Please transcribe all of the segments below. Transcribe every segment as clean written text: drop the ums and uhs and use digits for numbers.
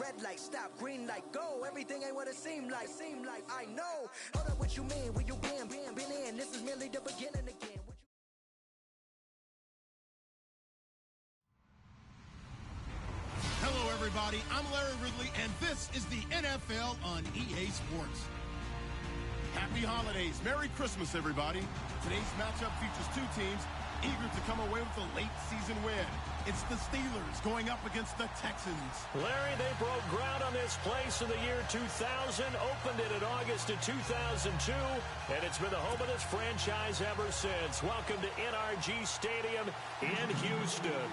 red light, stop, green light, go. Everything ain't what it seemed like, I know. Hold up, what you mean? Where you been in? This is merely the beginning again. Hello, everybody. I'm Larry Ridley, and this is the NFL on EA Sports. Happy holidays. Merry Christmas, everybody. Today's matchup features two teams eager to come away with a late season win. It's the Steelers going up against the Texans. Larry, they broke ground on this place in the year 2000, opened it in August of 2002, and it's been the home of this franchise ever since. Welcome to NRG Stadium in Houston.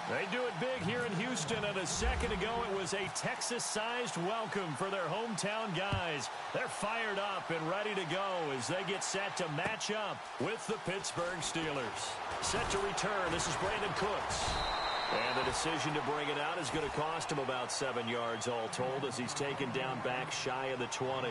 They do it big here in Houston, and a second ago it was a Texas-sized welcome for their hometown guys. They're fired up and ready to go as they get set to match up with the Pittsburgh Steelers. Set to return, this is Brandon Cooks. And the decision to bring it out is going to cost him about 7 yards all told as he's taken down back shy of the 20.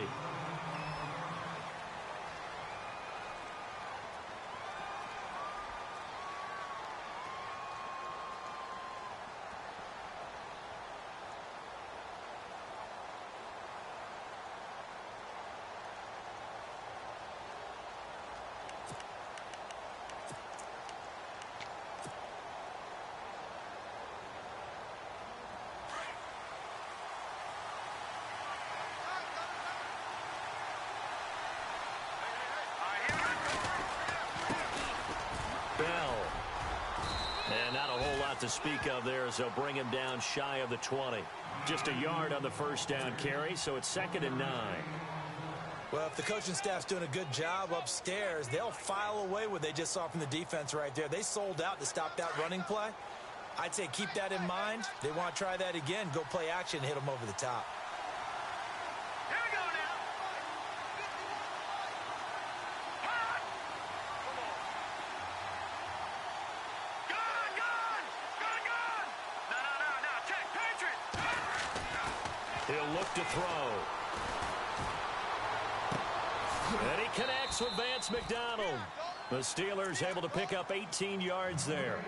And not a whole lot to speak of there as they'll bring him down shy of the 20. Just a yard on the first down carry, so it's 2nd and 9. Well, if the coaching staff's doing a good job upstairs, they'll file away what they just saw from the defense right there. They sold out to stop that running play. I'd say keep that in mind. They want to try that again, go play action, hit them over the top. He'll look to throw. And he connects with Vance McDonald. The Steelers able to pick up 18 yards there.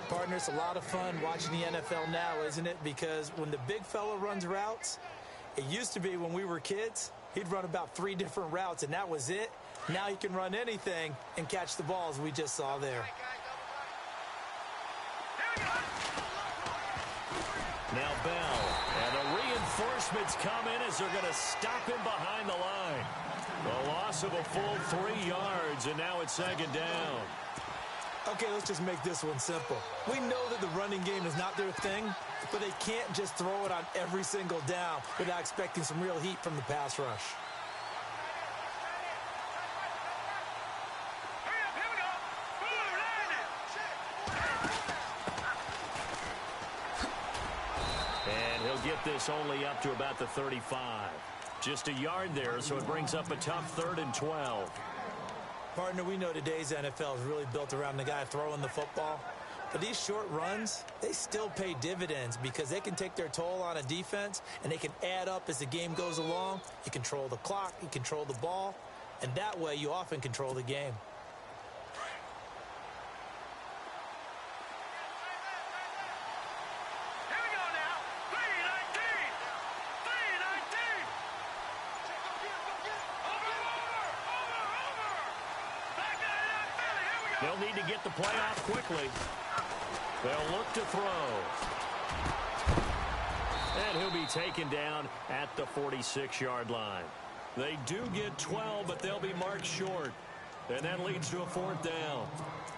Partner, it's a lot of fun watching the NFL now, isn't it? Because when the big fella runs routes, it used to be when we were kids, he'd run about 3 different routes, and that was it. Now he can run anything and catch the balls we just saw there. Now Bell, and the reinforcements come in as they're going to stop him behind the line. A loss of a full 3 yards, and now it's 2nd down. Okay, let's just make this one simple. We know that the running game is not their thing, but they can't just throw it on every single down without expecting some real heat from the pass rush. Get this only up to about the 35. Just a yard there, so it brings up a tough 3rd and 12. Partner, we know today's NFL is really built around the guy throwing the football. But these short runs, they still pay dividends because they can take their toll on a defense, and they can add up as the game goes along. You control the clock, you control the ball, and that way you often control the game. They'll need to get the play off quickly. They'll look to throw. And he'll be taken down at the 46-yard line. They do get 12, but they'll be marked short. And that leads to a 4th down.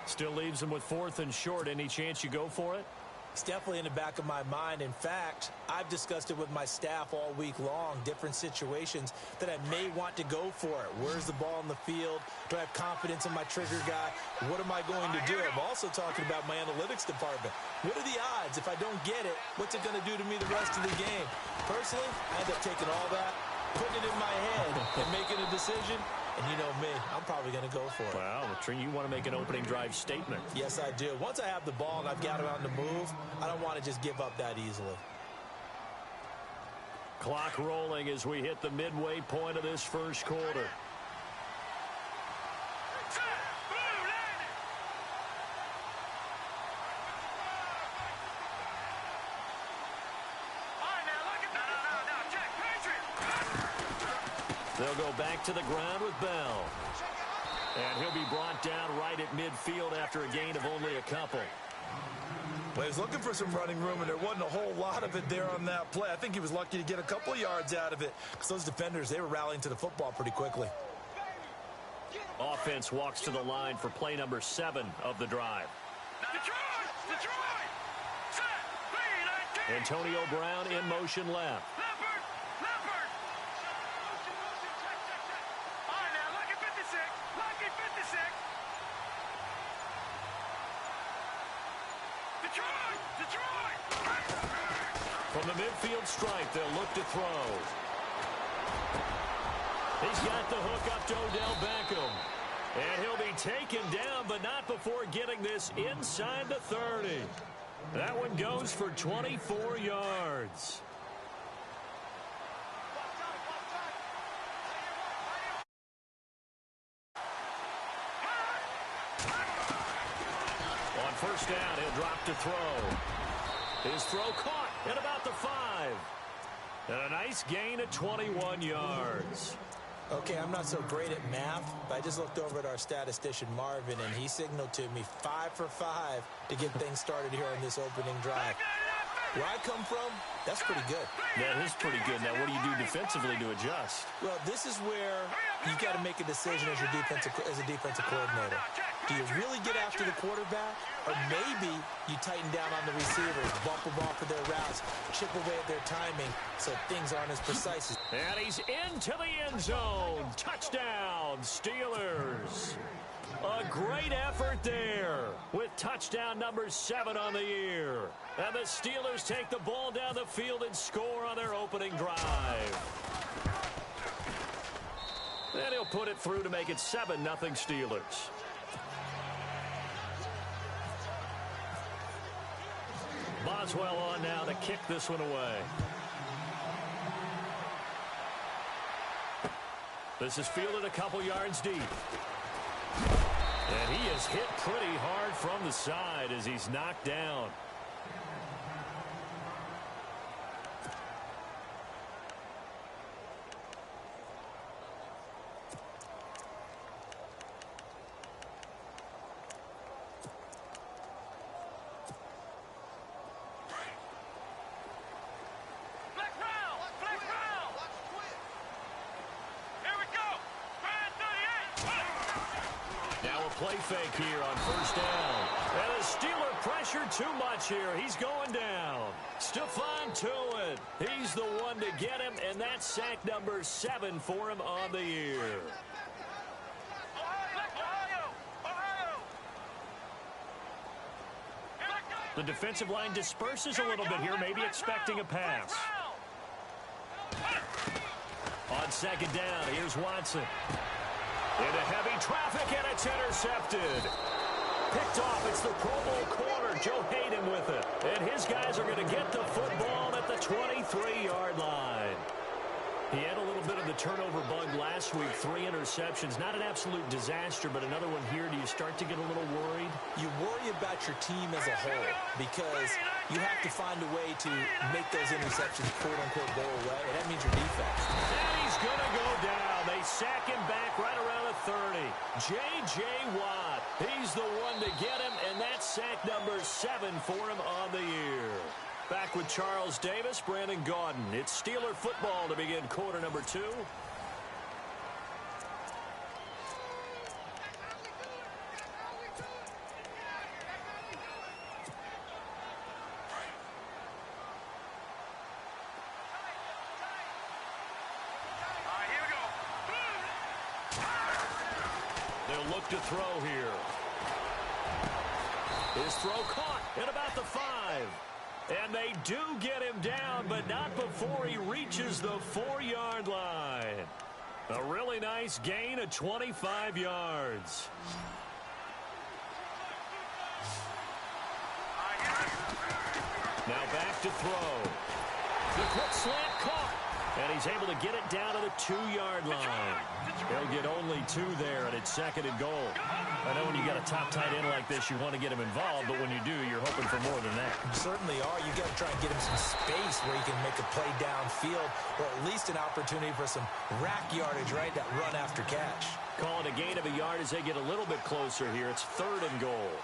Still leaves them with 4th and short. Any chance you go for it? It's definitely in the back of my mind. In fact, I've discussed it with my staff all week long, different situations that I may want to go for it. Where's the ball in the field? Do I have confidence in my trigger guy? What am I going to do? I'm also talking about my analytics department. What are the odds? If I don't get it, what's it going to do to me the rest of the game? Personally, I end up taking all that, putting it in my head, and making a decision. And you know me, I'm probably going to go for it. Wow, you want to make an opening drive statement. Yes, I do. Once I have the ball and I've got it on the move, I don't want to just give up that easily. Clock rolling as we hit the midway point of this first quarter. go back to the ground with Bell. And he'll be brought down right at midfield after a gain of only a couple. Well, he was looking for some running room, and there wasn't a whole lot of it there on that play. I think he was lucky to get a couple of yards out of it because those defenders, they were rallying to the football pretty quickly. Offense walks to the line for play number 7 of the drive. Antonio Brown in motion left. From the midfield stripe, they'll look to throw. He's got the hook up to Odell Beckham. And he'll be taken down, but not before getting this inside the 30. That one goes for 24 yards. On first down, he'll drop to throw. His throw caught at about the 5. And a nice gain of 21 yards. Okay, I'm not so great at math, but I just looked over at our statistician, Marvin, and he signaled to me 5 for 5 to get things started here on this opening drive. Where I come from, that's pretty good. That is pretty good. Now, what do you do defensively to adjust? Well, this is where you got to make a decision as a defensive coordinator. Do you really get after the quarterback, or maybe you tighten down on the receivers, bump them off of their routes, chip away at their timing so things aren't as precise as... And he's into the end zone. Touchdown, Steelers. A great effort there with touchdown number 7 on the year. And the Steelers take the ball down the field and score on their opening drive. And he'll put it through to make it 7-0 Steelers. Boswell on now to kick this one away. This is fielded a couple yards deep. And he is hit pretty hard from the side as he's knocked down. Play fake here on first down. And the Steeler pressure too much here. He's going down. Stephon Tuitt. He's the one to get him, and that's sack number 7 for him on the year. The defensive line disperses a little bit here, maybe expecting a pass. On second down, here's Watson. Into heavy traffic, and it's intercepted. Picked off. It's the Pro Bowl corner, Joe Hayden, with it. And his guys are going to get the football at the 23-yard line. He had a little bit of the turnover bug last week, 3 interceptions. Not an absolute disaster, but another one here. Do you start to get a little worried? You worry about your team as a whole because you have to find a way to make those interceptions, quote-unquote, go away, and that means your defense. And he's going to go down. They sack him back right around the 30. J.J. Watt, he's the one to get him, and that's sack number 7 for him on the year. Back with Charles Davis, Brandon Gaudin. It's Steeler football to begin quarter number 2. They'll look to throw here. His throw caught at about the 5. And they do get him down, but not before he reaches the 4-yard line. A really nice gain of 25 yards. Now back to throw. The quick slant caught. And he's able to get it down to the 2-yard line. They'll get only 2 there, and it's second and goal. I know when you got a top tight end like this, you want to get him involved, but when you do, you're hoping for more than that. You certainly are. You got to try and get him some space where he can make a play downfield, or at least an opportunity for some rack yardage, right? That run after catch. Call it a gain of a yard as they get a little bit closer here. It's 3rd and goal.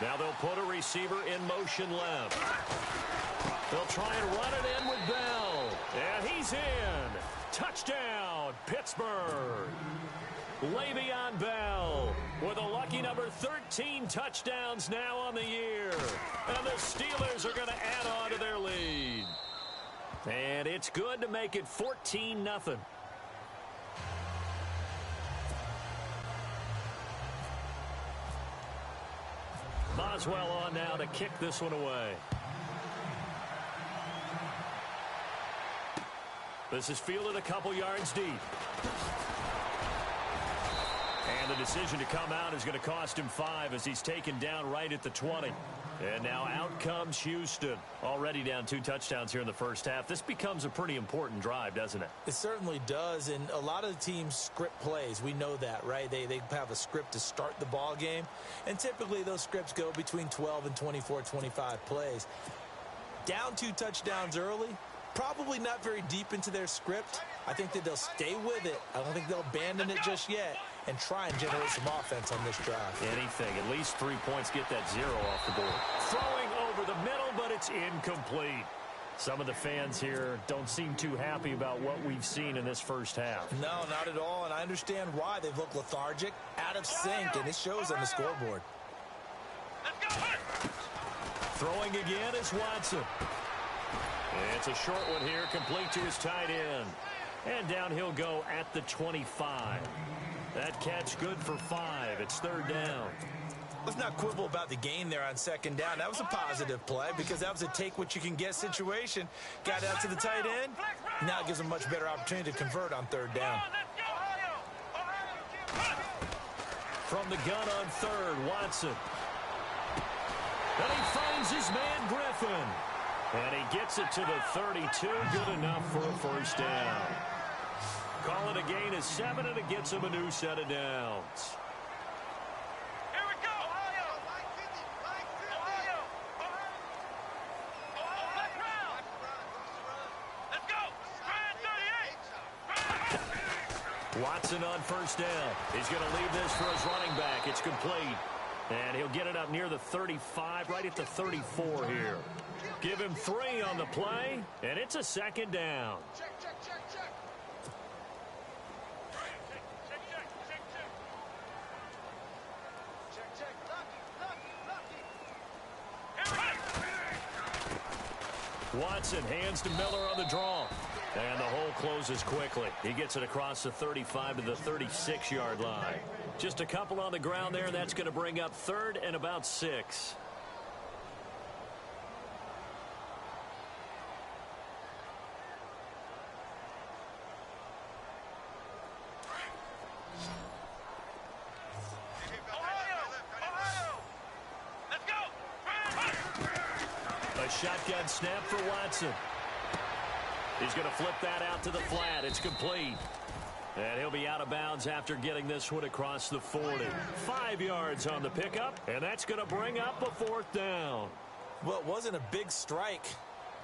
Now they'll put a receiver in motion left. They'll try and run it in with Bell. And he's in. Touchdown, Pittsburgh. Le'Veon Bell with a lucky number 13 touchdowns now on the year. And the Steelers are going to add on to their lead. And it's good to make it 14-0. Boswell on now to kick this one away. This is fielded a couple yards deep. And the decision to come out is going to cost him 5 as he's taken down right at the 20. And now out comes Houston. Already down 2 touchdowns here in the first half. This becomes a pretty important drive, doesn't it? It certainly does, and a lot of the teams script plays. We know that, right? They have a script to start the ball game, and typically those scripts go between 12 and 24, 25 plays. Down 2 touchdowns early, probably not very deep into their script. I think that they'll stay with it. I don't think they'll abandon it just yet and try and generate some offense on this drive. Anything. At least 3 points, get that 0 off the board. Throwing over the middle, but it's incomplete. Some of the fans here don't seem too happy about what we've seen in this first half. No, not at all, and I understand why. They've looked lethargic, out of sync, and it shows on the scoreboard. Throwing again is Watson. It's a short one here, complete to his tight end. And down he'll go at the 25. That catch good for 5. It's 3rd down. Let's not quibble about the gain there on 2nd down. That was a positive play because that was a take-what-you-can-get situation. Got out to the tight end. Now it gives him a much better opportunity to convert on 3rd down. From the gun on 3rd, Watson. And he finds his man Griffin. And he gets it to the 32. Good enough for a first down. Call it a gain of 7, and it gets him a new set of downs. Here we go. Ohio. Let's go. Watson on first down. He's going to leave this for his running back. It's complete. And he'll get it up near the 35, right at the 34 here. Give him 3 on the play, and it's a 2nd down. Check. Watson hands to Miller on the draw. And the hole closes quickly. He gets it across the 35 to the 36-yard line. Just a couple on the ground there. That's going to bring up 3rd and about 6. A shotgun snap for Watson. He's going to flip that out to the flat. It's complete. And he'll be out of bounds after getting this one across the 40. 5 yards on the pickup, and that's going to bring up a 4th down. Well, it wasn't a big strike,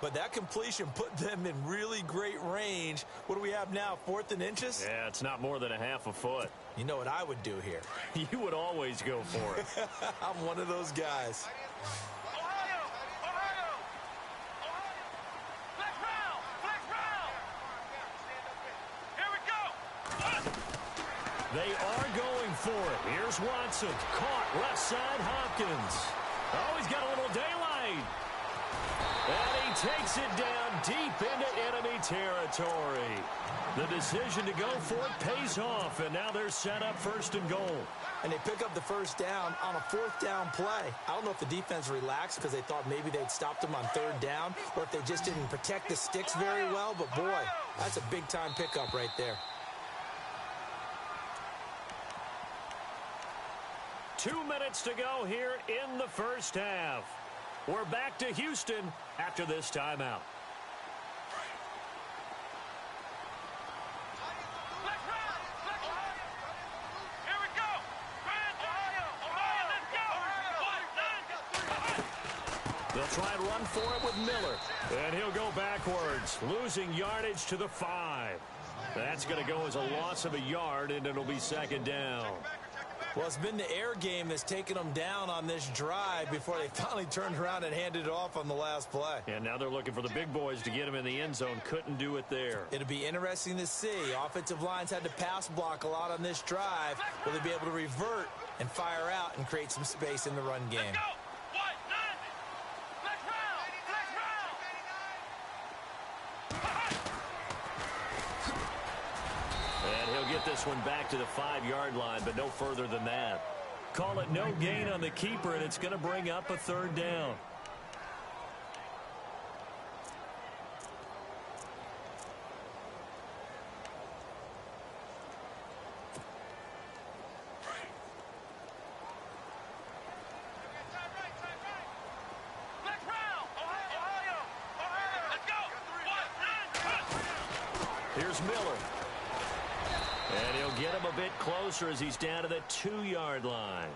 but that completion put them in really great range. What do we have now, 4th and inches? Yeah, it's not more than a half a foot. You know what I would do here? You would always go for it. I'm one of those guys. They are going for it. Here's Watson. Caught left side Hopkins. Oh, he's got a little daylight. And he takes it down deep into enemy territory. The decision to go for it pays off, and now they're set up 1st and goal. And they pick up the 1st down on a 4th down play. I don't know if the defense relaxed because they thought maybe they'd stopped them on 3rd down, or if they just didn't protect the sticks very well. But, boy, that's a big-time pickup right there. 2 minutes to go here in the first half. We're back to Houston after this timeout. Here we go. Ohio, let's go. They'll try and run for it with Miller. And he'll go backwards, losing yardage to the 5. That's going to go as a loss of a yard, and it'll be second down. Well, it's been the air game that's taken them down on this drive before they finally turned around and handed it off on the last play. And now they're looking for the big boys to get him in the end zone. Couldn't do it there. It'll be interesting to see. Offensive lines had to pass block a lot on this drive. Will they be able to revert and fire out and create some space in the run game? Let's go. What? Nine. Let's round. And he'll get this one back to the 5-yard line, but no further than that. Call it no gain on the keeper, and it's going to bring up a third down. Let's round. Ohio. Let's go. What? Here's Miller. And he'll get him a bit closer as he's down to the 2-yard line.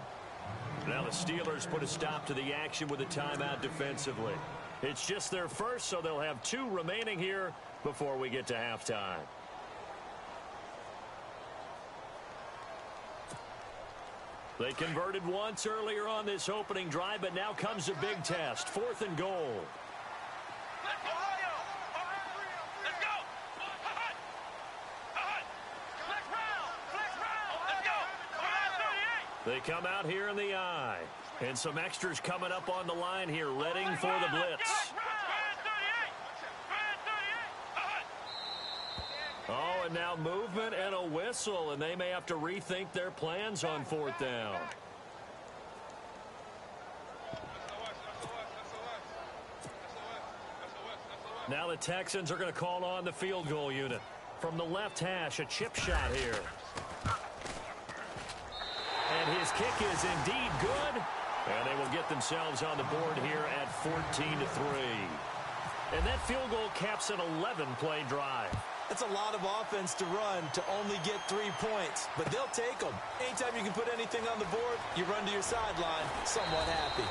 Now the Steelers put a stop to the action with a timeout defensively. It's just their first, so they'll have 2 remaining here before we get to halftime. They converted once earlier on this opening drive, but now comes a big test. 4th and goal. Let's go. Ohio. Let's go. Let's round. Let's go. Ohio. 38. They come out here in the I. And some extras coming up on the line here, readying for the blitz. Oh, and now movement and a whistle, and they may have to rethink their plans on 4th down. Now the Texans are going to call on the field goal unit. From the left hash, a chip shot here. And his kick is indeed good. And they will get themselves on the board here at 14-3. And that field goal caps an 11-play drive. That's a lot of offense to run to only get 3 points, but they'll take them. Anytime you can put anything on the board, you run to your sideline somewhat happy.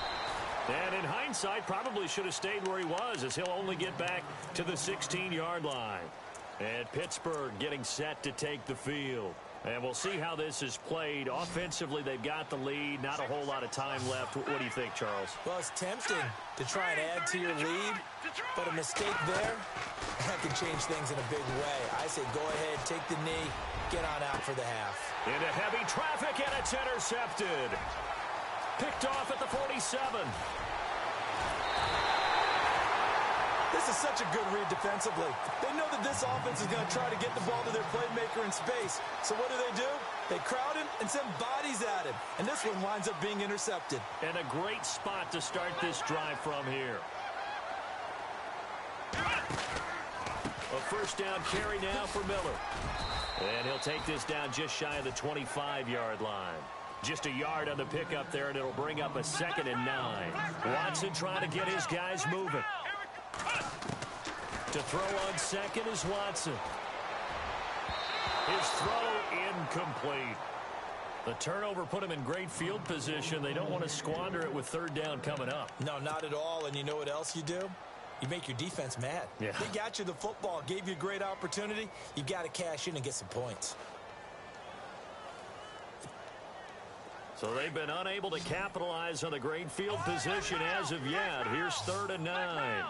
And in hindsight, probably should have stayed where he was, as he'll only get back to the 16-yard line. And Pittsburgh getting set to take the field. And we'll see how this is played. Offensively, they've got the lead. Not a whole lot of time left. What do you think, Charles? Well, it's tempting to try and add to your lead, but a mistake there, that can change things in a big way. I say go ahead, take the knee, get on out for the half. Into heavy traffic, and it's intercepted. Picked off at the 47. This is such a good read defensively. They know that this offense is going to try to get the ball to their playmaker in space. So what do? They crowd him and send bodies at him. And this one winds up being intercepted. And a great spot to start this drive from here. A first down carry now for Miller. And he'll take this down just shy of the 25-yard line. Just a yard on the pickup there, and it'll bring up a 2nd and 9. Watson trying to get his guys moving. To throw on second is Watson. His throw incomplete. The turnover put him in great field position. They don't want to squander it with 3rd down coming up. No, not at all. And you know what else you do? You make your defense mad. Yeah. They got you the football, gave you a great opportunity. You got to cash in and get some points. So they've been unable to capitalize on the great field position as of yet. Here's 3rd and 9.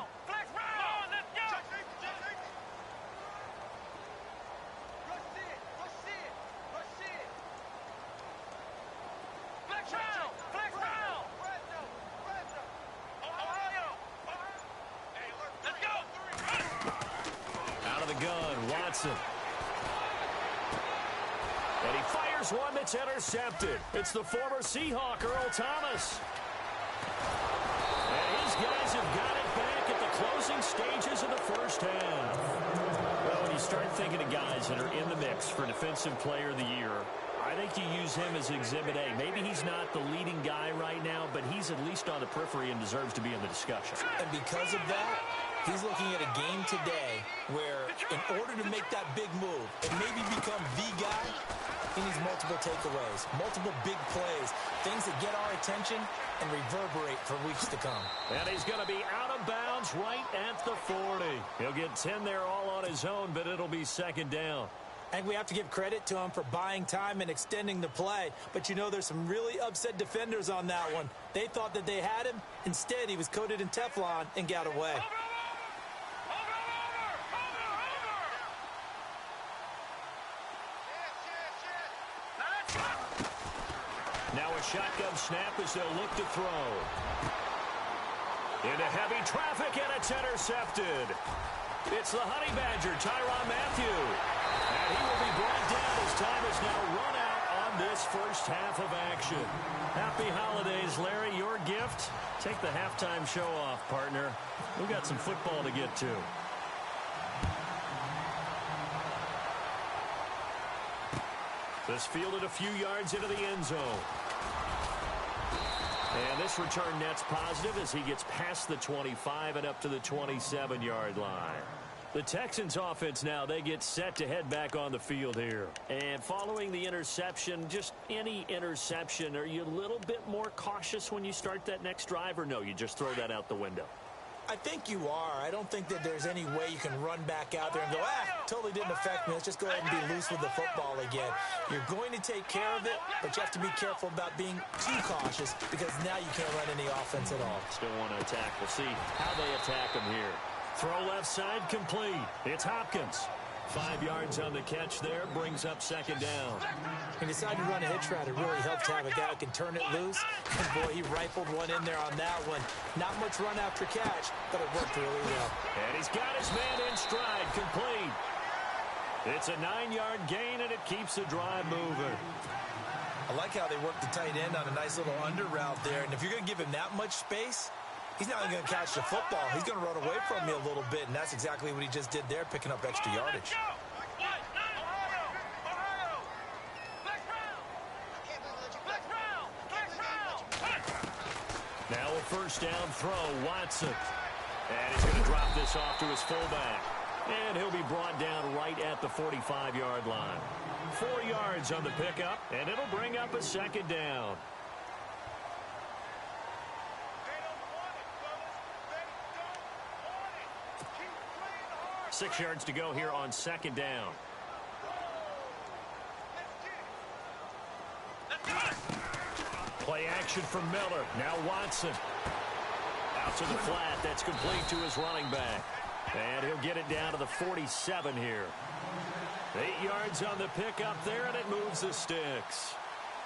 Out of the gun, Watson. And he fires one that's intercepted. It's the former Seahawk, Earl Thomas. And his guys have got it back at the closing stages of the first half. Well, when you start thinking of guys that are in the mix for Defensive Player of the Year, I I think you use him as Exhibit A. Maybe he's not the leading guy right now, but he's at least on the periphery and deserves to be in the discussion. And because of that, he's looking at a game today where in order to make that big move and maybe become the guy, he needs multiple takeaways, multiple big plays, things that get our attention and reverberate for weeks to come. And he's going to be out of bounds right at the 40. He'll get 10 there all on his own, but it'll be second down. And we have to give credit to him for buying time and extending the play. But, you know, there's some really upset defenders on that one. They thought that they had him. Instead, he was coated in Teflon and got away. Now a shotgun snap as they'll look to throw. Into heavy traffic, and it's intercepted. It's the Honey Badger, Tyrann Mathieu. And he will be brought down as time is now run out on this first half of action. Happy holidays, Larry. Your gift? Take the halftime show off, partner. We've got some football to get to. This fielded a few yards into the end zone. And this return net's positive as he gets past the 25 and up to the 27-yard line. The Texans offense now, they get set to head back on the field here. And following the interception, just any interception, are you a little bit more cautious when you start that next drive, or no, you just throw that out the window? I think you are. I don't think that there's any way you can run back out there and go, totally didn't affect me. Let's just go ahead and be loose with the football again. You're going to take care of it, but you have to be careful about being too cautious because now you can't run any offense at all. Still want to attack. We'll see how they attack him here. Throw left side complete. It's Hopkins. 5 yards on the catch there, brings up second down. He decided to run a hitch route. It really helped to have a guy who can turn it loose. And, boy, he rifled one in there on that one. Not much run after catch, but it worked really well. And he's got his man in stride, complete. It's a 9-yard gain, and it keeps the drive moving. I like how they worked the tight end on a nice little under route there. And if you're going to give him that much space, he's not going to catch the football. He's going to run away from you a little bit, and that's exactly what he just did there, picking up extra yardage. Now a first down throw, Watson. And he's going to drop this off to his fullback. And he'll be brought down right at the 45-yard line. 4 yards on the pickup, and it'll bring up a second down. Six yards to go here on second down. Play action from Miller. Now Watson. Out to the flat. That's complete to his running back. And he'll get it down to the 47 here. 8 yards on the pickup there, and it moves the sticks.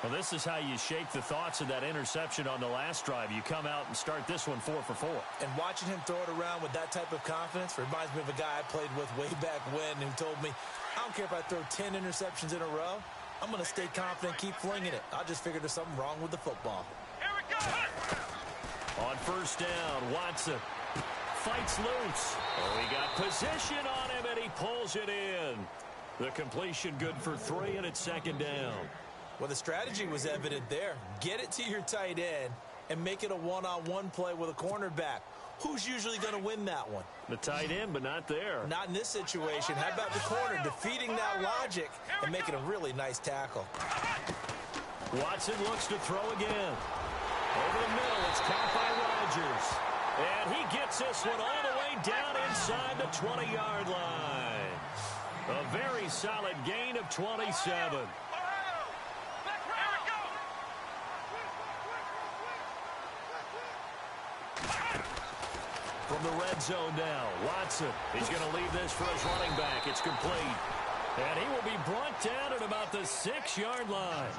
Well, this is how you shake the thoughts of that interception on the last drive. You come out and start this one 4 for 4. And watching him throw it around with that type of confidence reminds me of a guy I played with way back when who told me, I don't care if I throw 10 interceptions in a row. I'm going to stay confident, keep flinging it. I just figured there's something wrong with the football. Here we go. On first down, Watson fights loose. Oh, he got position on him, and he pulls it in. The completion good for 3, and it's second down. Well, the strategy was evident there. Get it to your tight end and make it a one-on-one play with a cornerback. Who's usually going to win that one? The tight end, but not there. Not in this situation. How about the corner defeating that logic and making a really nice tackle? Watson looks to throw again. Over the middle, it's caught by Rodgers. And he gets this one all the way down inside the 20-yard line. A very solid gain of 27. From the red zone now, Watson. He's going to leave this for his running back. It's complete. And he will be brought down at about the 6-yard line.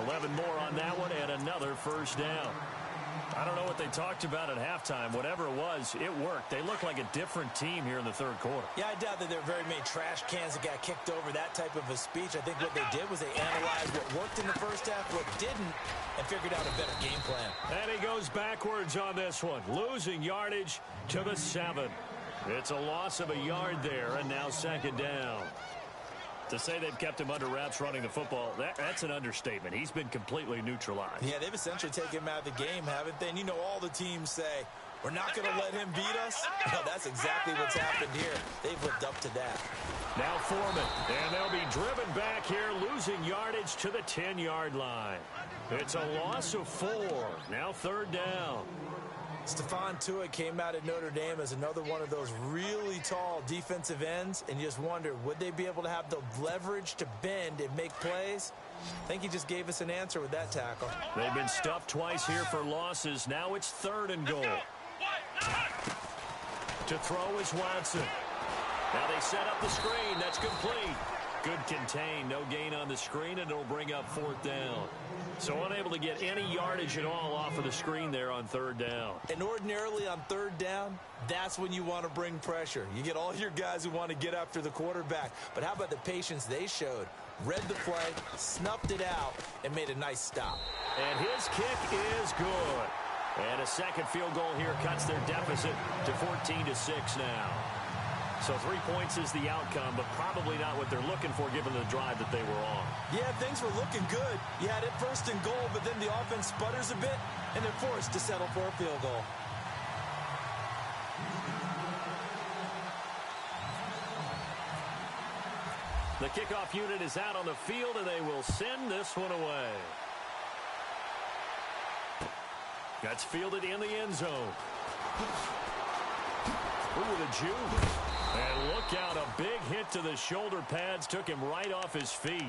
11 more on that one and another first down. I don't know what they talked about at halftime. Whatever it was, it worked. They look like a different team here in the third quarter. Yeah, I doubt that there were very many trash cans that got kicked over, that type of a speech. I think what they did was they analyzed what worked in the first half, what didn't, and figured out a better game plan. And he goes backwards on this one, losing yardage to the 7. It's a loss of a yard there, and now second down. To say they've kept him under wraps running the football, that's an understatement. He's been completely neutralized. Yeah, they've essentially taken him out of the game, haven't they? And you know all the teams say, we're not going to let him beat us. Well, that's exactly what's happened here. They've lived up to that. Now Foreman, and they'll be driven back here, losing yardage to the 10-yard line. It's a loss of 4. Now 3rd down. Stephon Tuitt came out at Notre Dame as another one of those really tall defensive ends, and you just wonder, would they be able to have the leverage to bend and make plays? I think he just gave us an answer with that tackle. They've been stuffed twice here for losses. Now it's 3rd and goal. To throw is Watson. Now they set up the screen. That's complete. Good contain. No gain on the screen, and it'll bring up 4th down. So unable to get any yardage at all off of the screen there on 3rd down. And ordinarily on 3rd down, that's when you want to bring pressure. You get all your guys who want to get after the quarterback. But how about the patience they showed? Read the play, snuffed it out, and made a nice stop. And his kick is good. And a second field goal here cuts their deficit to 14-6 now. So 3 points is the outcome, but probably not what they're looking for given the drive that they were on. Yeah, things were looking good. You had it 1st and goal, but then the offense sputters a bit, and they're forced to settle for a field goal. The kickoff unit is out on the field, and they will send this one away. That's fielded in the end zone. Ooh, the juke. And look out, a big hit to the shoulder pads took him right off his feet.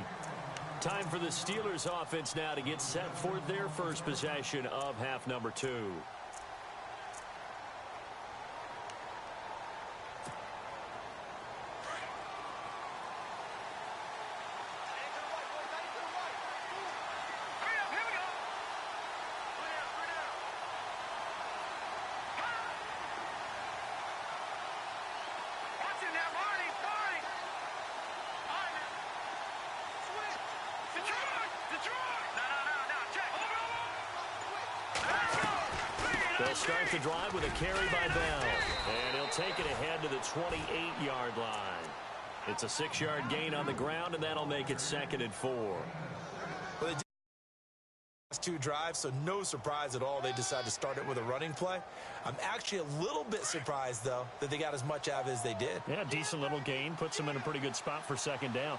Time for the Steelers offense now to get set for their first possession of half number 2. They'll start the drive with a carry by Bell. And he'll take it ahead to the 28-yard line. It's a 6-yard gain on the ground, and that'll make it 2nd and 4. Well, they did last 2 drives, so no surprise at all they decided to start it with a running play. I'm actually a little bit surprised, though, that they got as much out of it as they did. Yeah, decent little gain. Puts them in a pretty good spot for 2nd down.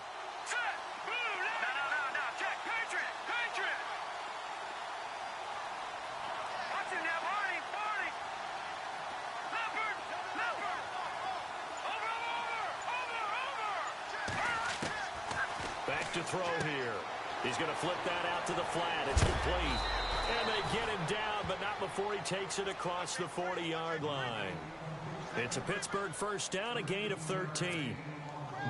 Back to throw here. He's going to flip that out to the flat. It's complete. And they get him down, but not before he takes it across the 40-yard line. It's a Pittsburgh 1st down, a gain of 13.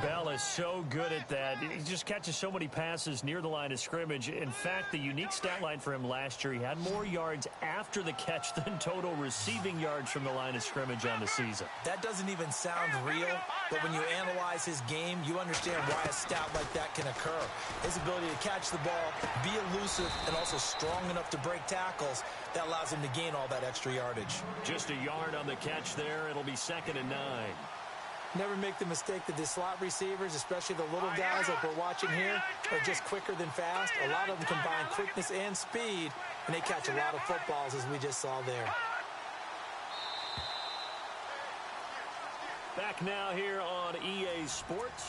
Bell is so good at that. He just catches so many passes near the line of scrimmage. In fact, the unique stat line for him last year, he had more yards after the catch than total receiving yards from the line of scrimmage on the season. That doesn't even sound real, but when you analyze his game, you understand why a stat like that can occur. His ability to catch the ball, be elusive, and also strong enough to break tackles, that allows him to gain all that extra yardage. Just a yard on the catch there. It'll be 2nd and 9. Never make the mistake that the slot receivers, especially the little guys like we're watching here, are just quicker than fast. A lot of them combine quickness and speed, and they catch a lot of footballs, as we just saw there. Back now here on EA Sports.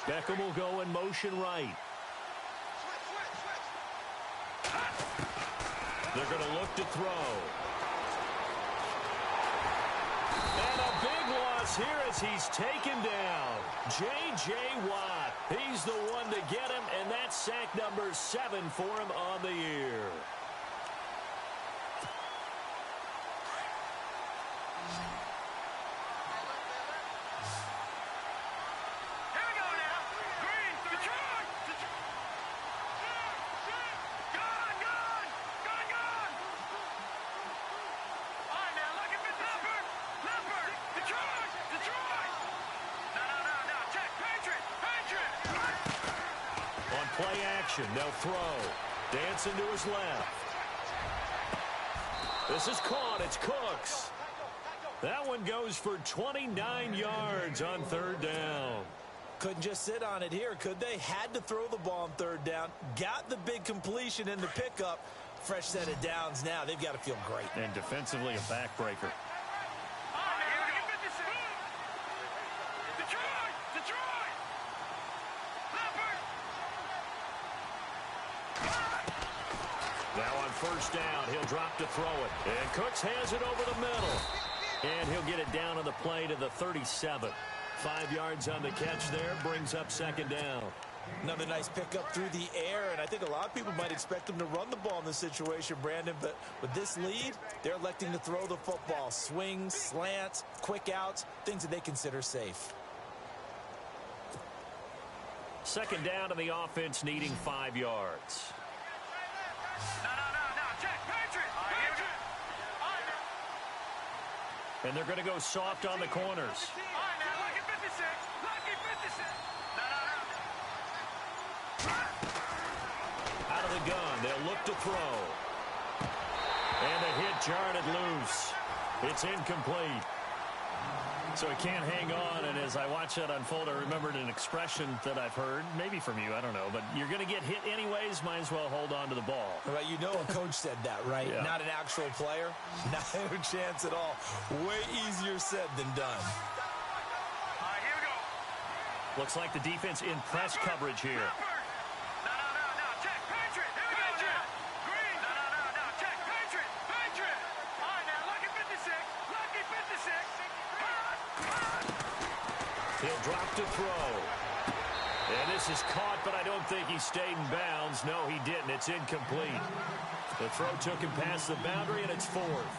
Beckham will go in motion right. They're going to look to throw. And a big loss here as he's taken down. J.J. Watt. He's the one to get him, and that's sack number 7 for him on the year. play action. They'll throw. Dancing to his left. This is caught. It's Cooks. That one goes for 29 yards on third down. Couldn't just sit on it here, could they? Had to throw the ball on third down. Got the big completion in the pickup. Fresh set of downs now. They've got to feel great. And defensively, a backbreaker. Now on first down, he'll drop to throw it. And Cooks has it over the middle. And he'll get it down on the play to the 37. 5 yards on the catch there, brings up second down. Another nice pickup through the air, and I think a lot of people might expect them to run the ball in this situation, Brandon, but with this lead, they're electing to throw the football. Swings, slants, quick outs, things that they consider safe. Second down to the offense, needing 5 yards. And they're going to go soft on the corners. Out of the gun, they'll look to throw. And the hit jarred it loose. It's incomplete. So he can't hang on, and as I watch that unfold, I remembered an expression that I've heard, maybe from you, I don't know, but you're going to get hit anyways, might as well hold on to the ball. Well, you know a coach said that, right? Yeah. Not an actual player. Not a chance at all. Way easier said than done. Here we go. Looks like the defense in press coverage here. He'll drop to throw. And this is caught, but I don't think he stayed in bounds. No, he didn't. It's incomplete. The throw took him past the boundary, and it's fourth.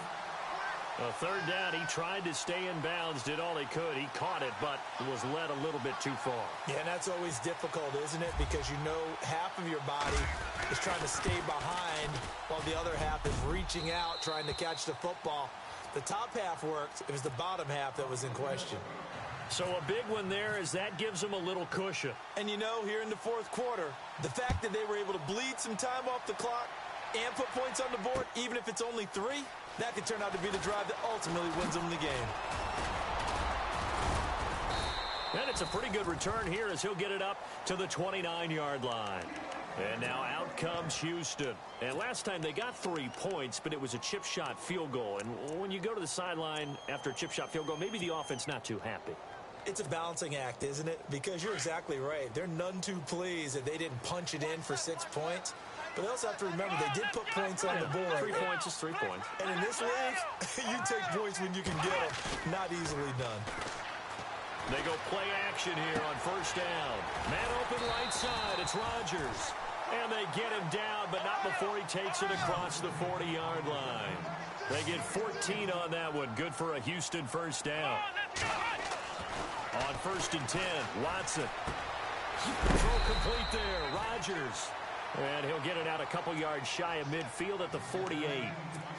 A third down, he tried to stay in bounds, did all he could. He caught it, but was led a little bit too far. Yeah, and that's always difficult, isn't it? Because you know half of your body is trying to stay behind while the other half is reaching out, trying to catch the football. The top half worked. It was the bottom half that was in question. So a big one there as that gives them a little cushion. And you know, here in the fourth quarter, the fact that they were able to bleed some time off the clock and put points on the board, even if it's only 3, that could turn out to be the drive that ultimately wins them the game. And it's a pretty good return here as he'll get it up to the 29-yard line. And now out comes Houston. And last time they got 3 points, but it was a chip shot field goal. And when you go to the sideline after a chip shot field goal, maybe the offense not too happy. It's a balancing act, isn't it? Because you're exactly right. They're none too pleased that they didn't punch it in for 6 points. But they also have to remember they did put points on the board. 3 points is 3 points. And in this league, you take points when you can get them. Not easily done. They go play action here on first down. Man open right side. It's Rodgers. And they get him down, but not before he takes it across the 40-yard line. They get 14 on that one. Good for a Houston first down. On first and 10, Watson. Throw complete there. Rodgers. And he'll get it out a couple yards shy of midfield at the 48.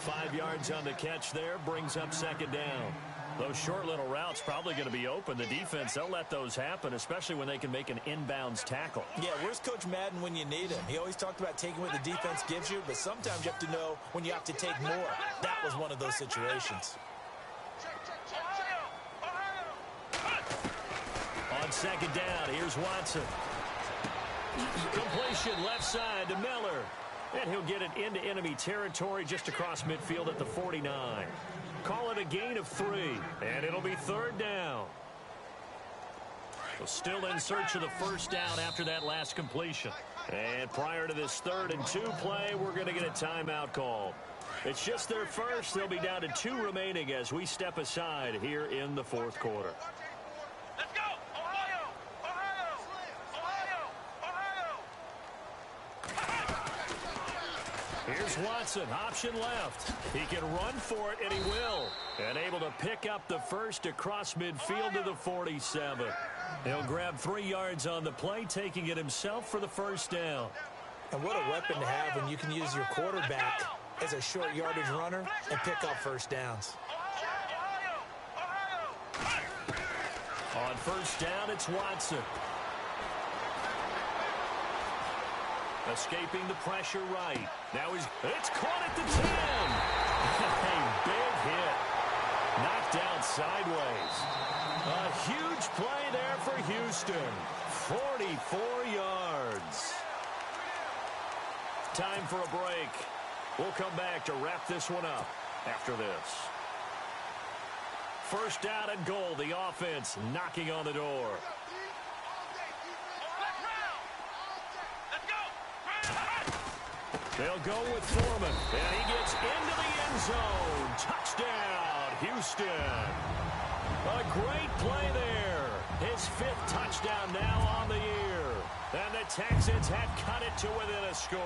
5 yards on the catch there. Brings up second down. Those short little routes probably going to be open. The defense, they'll let those happen, especially when they can make an inbounds tackle. Yeah, where's Coach Madden when you need him? He always talked about taking what the defense gives you, but sometimes you have to know when you have to take more. That was one of those situations. On second down, here's Watson. Completion left side to Miller. And he'll get it into enemy territory just across midfield at the 49. Call it a gain of 3, and it'll be third down. So still in search of the first down after that last completion. And prior to this 3rd and 2 play, we're going to get a timeout call. It's just their first. They'll be down to 2 remaining as we step aside here in the fourth quarter. Let's go! Ohio! Ohio! Ohio! Here's Watson, option left. He can run for it, and he will. And able to pick up the first across midfield to the 47. He'll grab 3 yards on the play, taking it himself for the first down. And what a weapon to have when you can use your quarterback as a short yardage runner and pick up first downs. On first down, it's Watson. Escaping the pressure right. Now it's caught at the 10. A big hit. Knocked down sideways. A huge play there for Houston. 44 yards. Time for a break. We'll come back to wrap this one up after this. First down and goal. The offense knocking on the door. They'll go with Foreman, and he gets into the end zone. Touchdown, Houston. A great play there. His 5th touchdown now on the year. And the Texans have cut it to within a score.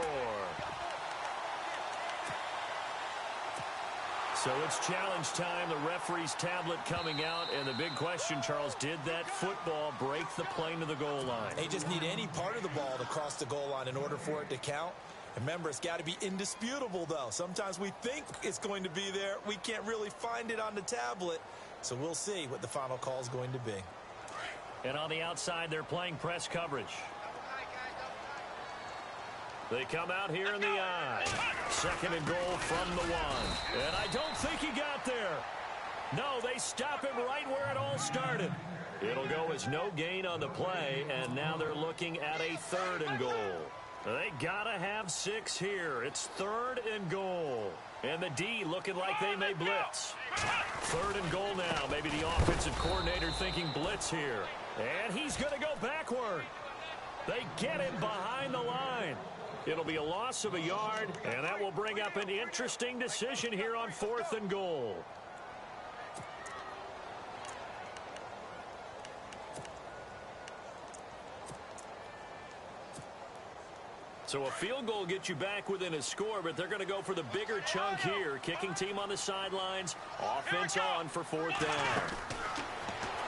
So it's challenge time. The referee's tablet coming out. And the big question, Charles, did that football break the plane to the goal line? They just need any part of the ball to cross the goal line in order for it to count. Remember, it's got to be indisputable, though. Sometimes we think it's going to be there. We can't really find it on the tablet. So we'll see what the final call is going to be. And on the outside, they're playing press coverage. They come out here in the I. 2nd and goal from the 1. And I don't think he got there. No, they stop him right where it all started. It'll go as no gain on the play, and now they're looking at a 3rd and goal. They gotta have 6 here. It's 3rd and goal. And the D looking like they may blitz. 3rd and goal now. Maybe the offensive coordinator thinking blitz here. And he's gonna go backward. They get him behind the line. It'll be a loss of a yard, and that will bring up an interesting decision here on 4th and goal. So a field goal gets you back within a score, but they're going to go for the bigger chunk here. Kicking team on the sidelines. Offense on for 4th down.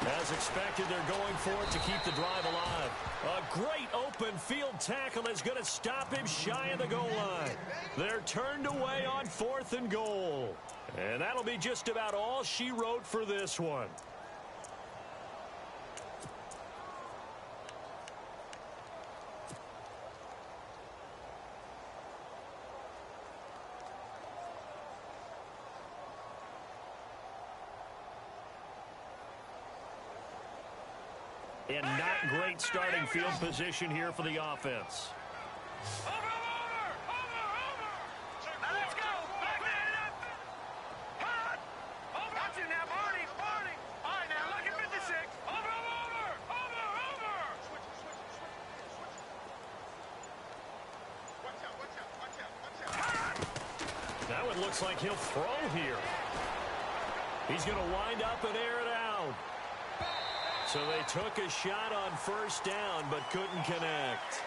As expected, they're going for it to keep the drive alive. A great open field tackle is going to stop him shy of the goal line. They're turned away on 4th and goal. And that'll be just about all she wrote for this one. And not great starting field position here for the offense. Over! Now let's go! Back it up! Hot! Over! Got you now, Barney! All right, now look at 56. Over! Watch out! Now it looks like he'll throw here. He's going to wind up and air it out. So they took a shot on 1st down, but couldn't connect.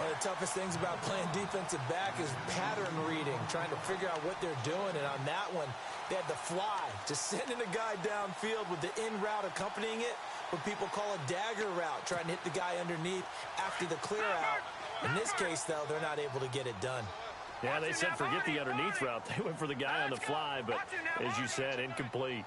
One of the toughest things about playing defensive back is pattern reading, trying to figure out what they're doing. And on that one, they had the fly, just sending a guy downfield with the in route accompanying it, what people call a dagger route, trying to hit the guy underneath after the clear out. In this case, though, they're not able to get it done. Yeah, they said forget the underneath route. They went for the guy on the fly, but as you said, incomplete.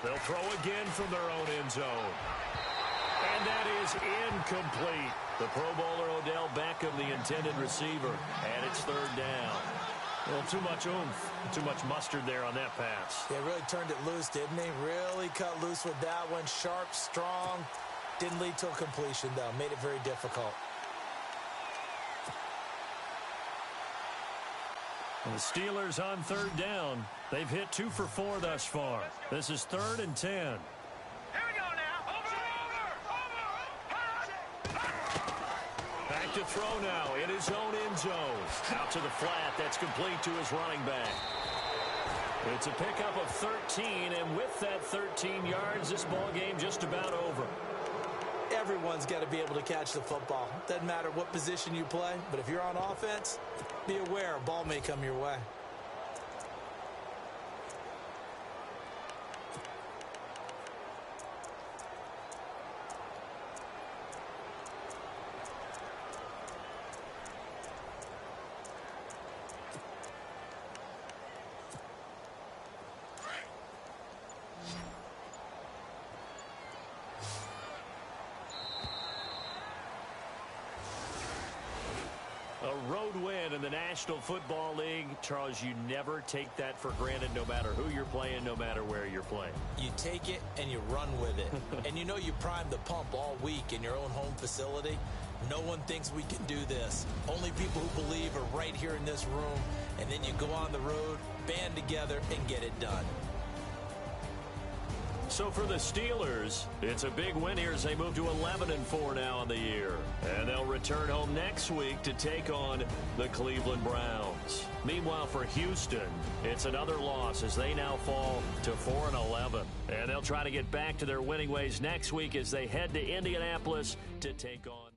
They'll throw again from their own end zone. And that is incomplete. The Pro Bowler Odell Beckham, the intended receiver, and it's 3rd down. Well, too much oomph, too much mustard there on that pass. They really turned it loose, didn't they? Really cut loose with that one. Sharp, strong. Didn't lead to a completion, though. Made it very difficult. And the Steelers on 3rd down. They've hit 2 for 4 thus far. This is 3rd and 10. Here we go now. Back to throw now in his own end zone. Out to the flat. That's complete to his running back. It's a pickup of 13, and with that 13 yards, this ball game just about over. Everyone's got to be able to catch the football. Doesn't matter what position you play, but if you're on offense, be aware a ball may come your way. National Football League, Charles, you never take that for granted no matter who you're playing, no matter where you're playing. You take it and you run with it. And you know you primed the pump all week in your own home facility. No one thinks we can do this. Only people who believe are right here in this room. And then you go on the road, band together, and get it done. So for the Steelers, it's a big win here as they move to 11-4 now on the year. And they'll return home next week to take on the Cleveland Browns. Meanwhile, for Houston, it's another loss as they now fall to 4-11. And they'll try to get back to their winning ways next week as they head to Indianapolis to take on